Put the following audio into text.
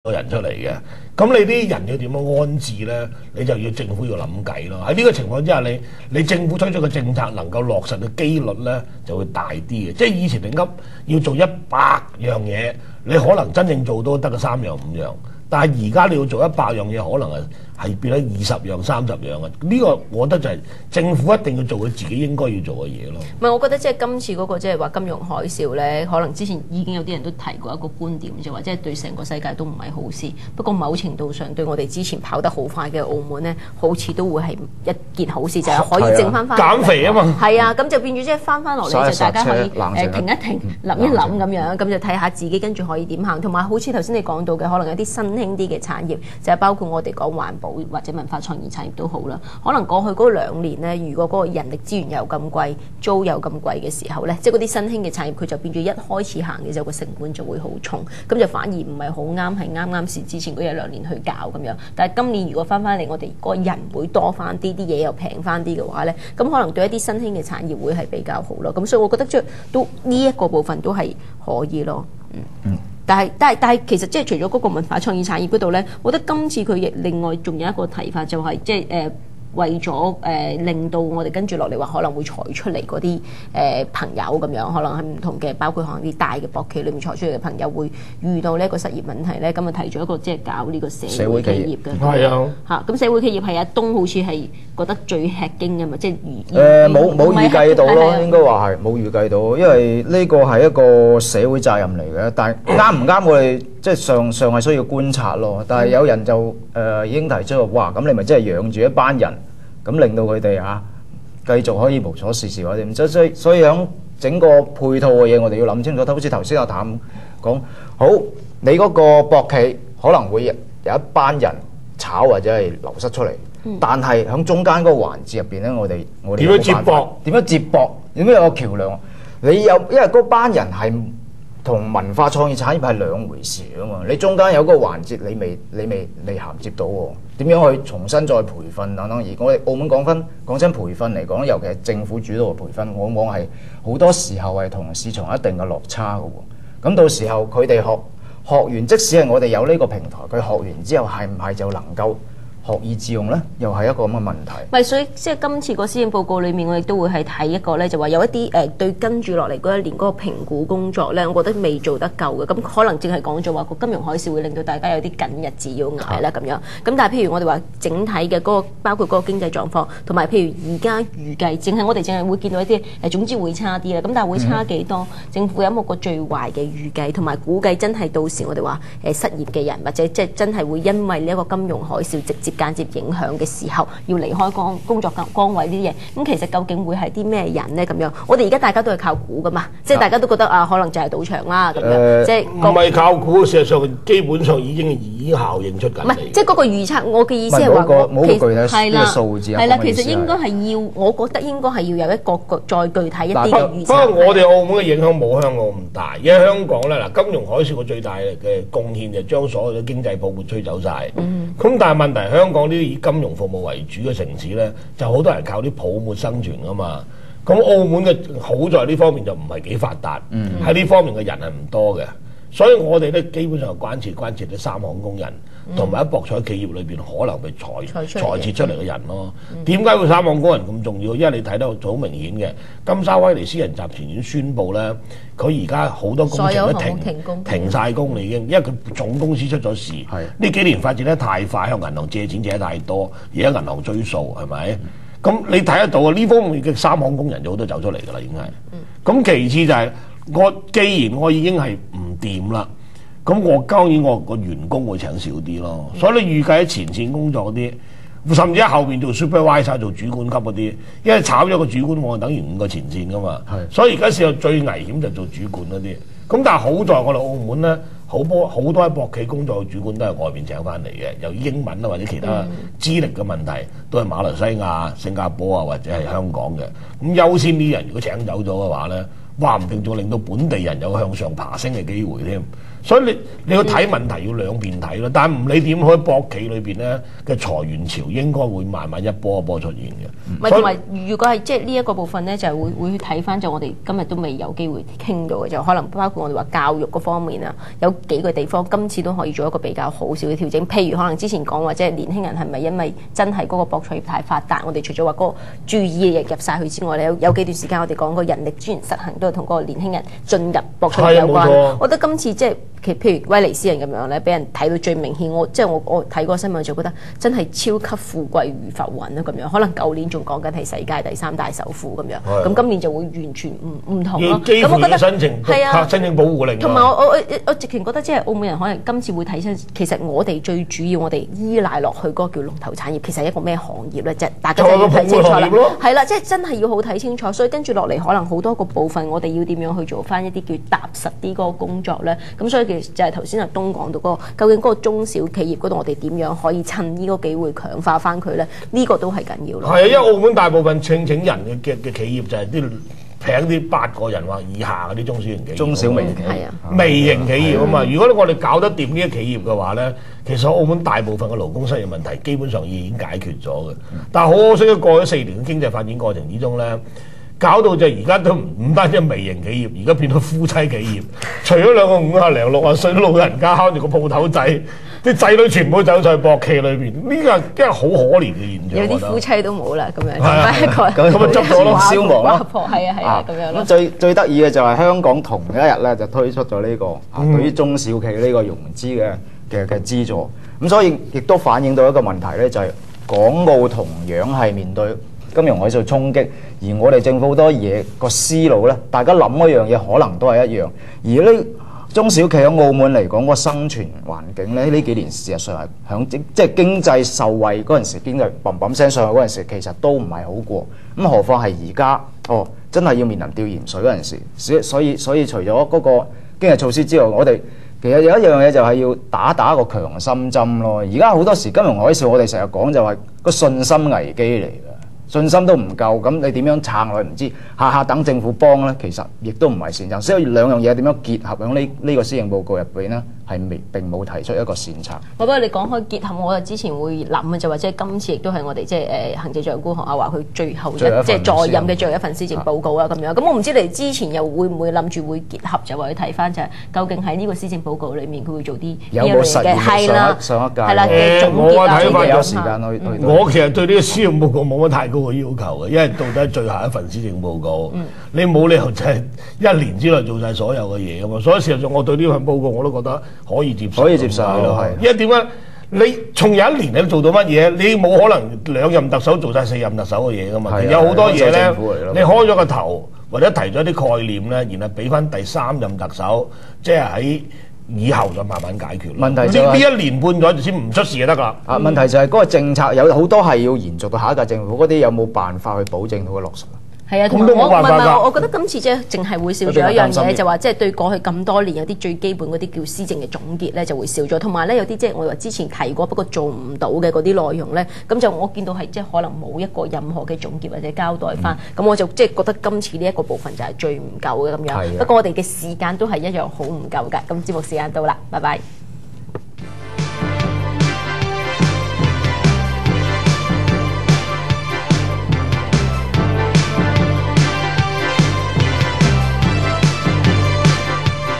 個人出嚟嘅，咁你啲人要點樣安置咧？你就要政府要諗計咯。喺呢個情況之下，你政府推出嘅政策能夠落實嘅機率咧就會大啲嘅。即係以前你噏要做100樣嘢，你可能真正做到得個3樣5樣，但係而家你要做100樣嘢，可能係變咗20樣30樣嘅。呢個我覺得就係政府一定要做佢自己應該要做嘅嘢咯。唔係，我覺得即係今次嗰個即係話金融海嘯咧，可能之前已經有啲人都提過一個觀點，就話即係對成個世界都唔係好事。不過某程度上對我哋之前跑得好快嘅澳門咧，好似都會係一件好事，就係可以剩翻減肥啊嘛。係啊，咁就變咗即係翻落嚟就大家可以停一停、諗一諗咁樣，咁就睇下自己跟住可以點行。同埋好似頭先你講到嘅，可能有啲新興啲嘅產業，就係包括我哋講環保或者文化創意產業都好啦。可能過去嗰2年咧，如果嗰個人力資源又咁貴，租又咁貴嘅時候咧，即係嗰啲新興嘅產業，佢就變咗一開始行嘅時候個成本就會好重，咁就反而唔係好啱，係啱時之前嗰1-2年去搞咁樣。但係今年如果翻嚟，我哋個人會多翻啲，啲嘢又平翻啲嘅話咧，咁可能對一啲新興嘅產業會係比較好咯。咁所以我覺得即係都呢一個部分都係可以咯。但係其實即係除咗嗰個文化創意產業嗰度咧，我覺得今次佢亦另外仲有一個提法，就係即係為咗令到我哋跟住落嚟話可能會裁出嚟嗰啲朋友咁樣，可能係唔同嘅，包括可能啲大嘅博企裏面裁出嚟嘅朋友會遇到呢一個失業問題咧，咁啊提咗一個即係搞呢個社會企業嘅。係啊，嚇咁社會企業係阿東好似係覺得最吃驚嘅嘛，即係冇預計到咯，應該話係冇預計到，因為呢個係一個社會責任嚟嘅，但係啱唔啱我哋即係尚係需要觀察咯。但係有人就已經提出話，哇咁你咪真係養住一班人。咁令到佢哋繼續可以無所事事或者所以喺整個配套嘅嘢，我哋要諗清楚。好似頭先阿譚講，好你嗰個博企可能會有一班人炒或者係流失出嚟，但係喺中間嗰個環節入邊咧，我哋點樣接駁？點樣接駁？點樣有個橋梁？你有因為嗰班人係同文化創意產業係兩回事啊嘛，你中間有個環節你未銜接到喎，點樣去重新再培訓等等？而我哋澳門講真培訓嚟講，尤其係政府主導嘅培訓，往往係好多時候係同市場一定嘅落差嘅喎。咁到時候佢哋學完，即使係我哋有呢個平台，佢學完之後係唔係就能夠學以致用咧，又係一個咁嘅問題。咪所以即係今次個施政報告裏面，我亦都會係睇一個咧，就話有一啲對跟住落嚟嗰1年嗰個評估工作咧，我覺得未做得夠嘅。咁可能淨係講咗話個金融海嘯會令到大家有啲緊日子要捱啦咁樣。咁但係譬如我哋話整體嘅嗰個包括嗰個經濟狀況，同埋譬如而家預計，我哋淨係會見到一啲總之會差啲啦。咁但係會差幾多？政府有冇個最壞嘅預計，同埋估計真係到時我哋話失業嘅人，或者即係真係會因為呢一個金融海嘯直接間接影響嘅時候，要離開工作崗位呢啲嘢，咁其實究竟會係啲咩人呢？咁樣，我哋而家大家都係靠估噶嘛，即係大家都覺得可能就係賭場啦咁樣，即係唔係靠估，事實上基本上已經效應出緊。唔係，即係嗰個預測，我嘅意思係話，冇個具體嘅數字係啦，其實應該係要，我覺得應該係要有一個再具體一啲嘅預測。不過我哋澳門嘅影響冇香港咁大，因為香港咧嗱，金融海嘯嘅最大嘅貢獻就將所有嘅經濟泡沫吹走晒。咁但係問題香港呢啲以金融服務為主嘅城市咧，就好多人靠啲泡沫生存噶嘛。咁澳門嘅好在呢方面就唔係幾發達，喺呢方面嘅人係唔多嘅，所以我哋咧基本上關切啲三行工人，同埋喺博彩企業裏邊可能被裁撤出嚟嘅人咯。點解會三行工人咁重要？因為你睇到好明顯嘅，金沙威尼私人集團已經宣布咧，佢而家好多工程都停晒工已經，因為佢總公司出咗事。呢幾年發展得太快，向銀行借錢借得太多，而家銀行追數係咪？咁你睇得到啊？呢方面嘅三行工人就好多走出嚟㗎啦，已經係。咁其次就係既然我已經係唔掂啦。咁當然我個員工會請少啲咯，所以你預計喺前線工作嗰啲，甚至喺後邊做 supervisor 做主管級嗰啲，因為炒咗個主管，我等於5個前線噶嘛，所以而家試下最危險就做主管嗰啲。咁但係好在我哋澳門咧，好多喺博企工作嘅主管都係外邊請翻嚟嘅，由英文啊或者其他資歷嘅問題，都係馬來西亞、新加坡啊或者係香港嘅。咁優先啲人如果請走咗嘅話咧，話唔定仲令到本地人有向上爬升嘅機會添。所以你要睇問題要兩邊睇咯，但係唔理點，喺博企裏邊咧嘅裁員潮應該會慢慢一波一波出現嘅。唔係同埋，如果係即係呢一個部分咧，就係會睇翻就我哋今日都未有機會傾到嘅，就可能包括我哋話教育嗰方面啊，有幾個地方今次都可以做一個比較好少嘅調整。譬如可能之前講話即係年輕人係咪因為真係嗰個博彩業太發達，我哋除咗話嗰個注意嘅人入晒去之外咧，有幾段時間我哋講個人力資源實行都係同嗰個年輕人進入博彩業有關。我覺得今次即係譬如威尼斯人咁樣咧，俾人睇到最明顯。我睇個新聞就覺得真係超級富貴如浮雲啦咁樣。可能舊年仲講緊係世界第3大首富咁樣，咁今年就會完全唔同咯。咁我覺得申請保護令。同埋我直情覺得即係澳門人可能今次會睇清，其實我哋最主要我哋依賴落去嗰個叫龍頭產業，其實係一個咩行業咧？即係大家真係要睇清楚啦。係啦，即係真係要好睇清楚。所以跟住落嚟，可能好多個部分，我哋要點樣去做翻一啲叫踏實啲嗰個工作咧？咁所以其實就係頭先阿東講到嗰個，究竟嗰個中小企業嗰度，我哋點樣可以趁呢個機會強化翻佢咧？呢個都係緊要咯。係啊，因為澳門大部分請人嘅企業就係啲平啲8個人或以下嗰啲中小型企業、中小微企係啊，微型企業啊嘛。如果我哋搞得掂呢啲企業嘅話咧，其實澳門大部分嘅勞工失業問題基本上已經解決咗嘅。但係好可惜，過咗4年嘅經濟發展過程之中咧，搞到就而家都唔單止係微型企業，而家變到夫妻企業。除咗兩個50零60歲老人家開住個鋪頭仔，啲仔女全部走上去博企裏邊，呢個真係好可憐嘅現象。有啲夫妻都冇啦，咁樣就一個咁咪執咗咯，消亡咯。係啊，咁樣咯。最得意嘅就係香港同一日咧就推出咗呢個對於中小企呢個融資嘅資助，咁所以亦都反映到一個問題咧，就係港澳同樣係面對金融海嘯衝擊，而我哋政府好多嘢個思路咧，大家諗嗰樣嘢可能都係一樣，而呢中小企喺澳門嚟講個生存環境咧，呢幾年事實上係響即係經濟受惠嗰陣時，經濟砰砰聲上去嗰陣時，其實都唔係好過。咁何況係而家真係要面臨吊鹽水嗰陣時，所以除咗嗰個經濟措施之外，我哋其實有一樣嘢就係要打個強心針咯。而家好多時金融海嘯，我哋成日講就係個信心危機嚟嘅。信心都唔夠，咁你點樣撐落去唔知，下下等政府幫咧，其實亦都唔係善策。所以兩樣嘢點樣結合喺呢個施政報告入邊咧，係並冇提出一個善策。不過你講開結合，我就之前會諗嘅就話，即係今次亦都係我哋即係行政長官何亞華佢最後即係在任嘅最後一份施政報告啦咁樣。咁我唔知你之前又會唔會諗住會結合，就話去睇翻就係究竟喺呢個施政報告裡面佢會做啲有冇實現上一屆係啦嘅總結啊？有時間去我其實對呢個施政報告冇乜太高嘅要求嘅，因為到底最後一份施政報告，你冇理由就係1年之內做晒所有嘅嘢噶嘛。所以事實上，我對呢份報告我都覺得可以接受，係。因為點解？你從有1年你都做到乜嘢？你冇可能2任特首做晒4任特首嘅嘢噶嘛？有好多嘢咧，你開咗個頭或者提咗啲概念咧，然後俾翻第3任特首，即係喺以後就慢慢解決。問題就係呢1年半咗先唔出事就得㗎啦。問題就係嗰個政策有好多係要延續到下一屆政府，嗰啲有冇辦法去保證到嘅落實？係啊，同埋我覺得今次即係淨係會少咗一樣嘢，就話即係對過去咁多年有啲最基本嗰啲叫施政嘅總結咧就會少咗，同埋咧有啲即係我話之前提過不過做唔到嘅嗰啲內容咧，咁就我見到係即係可能冇一個任何嘅總結或者交代翻，咁我就即係覺得今次呢一個部分就係最唔夠嘅咁樣。不過我哋嘅時間都係一樣好唔夠㗎，咁節目時間到啦，拜拜。